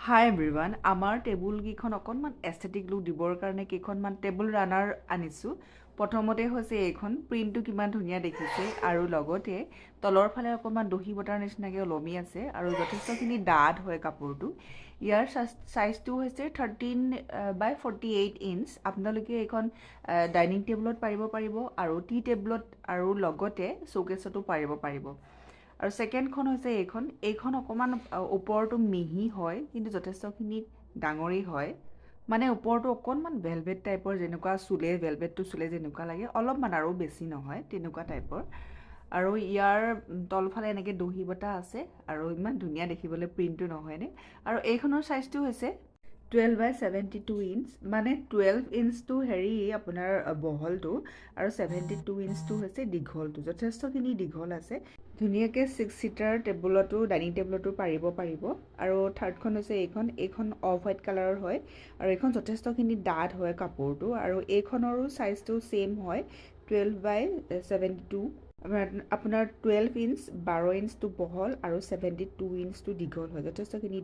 হাই everyone আমাৰ table কেইখন অকণমান এস্থেটিক লুক দিবৰ কাৰণে কেইখনমান টেবুল ৰানাৰ আনিছোঁ। প্ৰথমতে হৈছে এইখন প্ৰিণ্টটো কিমান ধুনীয়া দেখিছে আৰু লগতে তলৰ ফালে অকণমান দহি বটাৰ নিচিনাকৈ ওলমি আছে আৰু যথেষ্টখিনি ডাঠ হয় কাপোৰটো। ইয়াৰ চাইজটো হৈছে 13/48 ইঞ্চ। আপোনালোকে এইখন ডাইনিং টেবুলত পাৰিব আৰু টি টেবুলত আৰু লগতে শ্ব'কেছতো পাৰিব। আৰু ছেকেণ্ডখন হৈছে এইখন অকণমান ওপৰটো মিহি হয় কিন্তু যথেষ্টখিনি ডাঙৰেই হয়। মানে ওপৰটো অকণমান ভেলভেট টাইপৰ, যেনেকুৱা ভেলভেটটো চুলে যেনেকুৱা লাগে অলপমান, আৰু বেছি নহয় তেনেকুৱা টাইপৰ। আৰু ইয়াৰ তলফালে এনেকৈ দহি বটা আছে আৰু ইমান ধুনীয়া দেখিবলৈ প্ৰিণ্টটো নহয়নে। আৰু এইখনৰ চাইজটো হৈছে 12/72 ইঞ্চ, মানে 12 ইঞ্চটো আপোনাৰ বহলটো আৰু 72 ইঞ্চটো হৈছে দীঘলটো। যথেষ্টখিনি দীঘল আছে। ধুনীয়াকৈ 6 ছিটাৰ টেবুলতো ডাইনিং টেবুলতো পাৰিব। আৰু থাৰ্ডখন হৈছে এইখন অফ হোৱাইট কালাৰৰ হয় আৰু এইখন যথেষ্টখিনি ডাঠ হয় কাপোৰটো। আৰু এইখনৰো চাইজটো ছেইম হয়, 12/72। আপোনাৰ 12 ইঞ্চ, 12 ইঞ্চটো বহল আৰু 72 ইঞ্চটো দীঘল হয়, যথেষ্টখিনি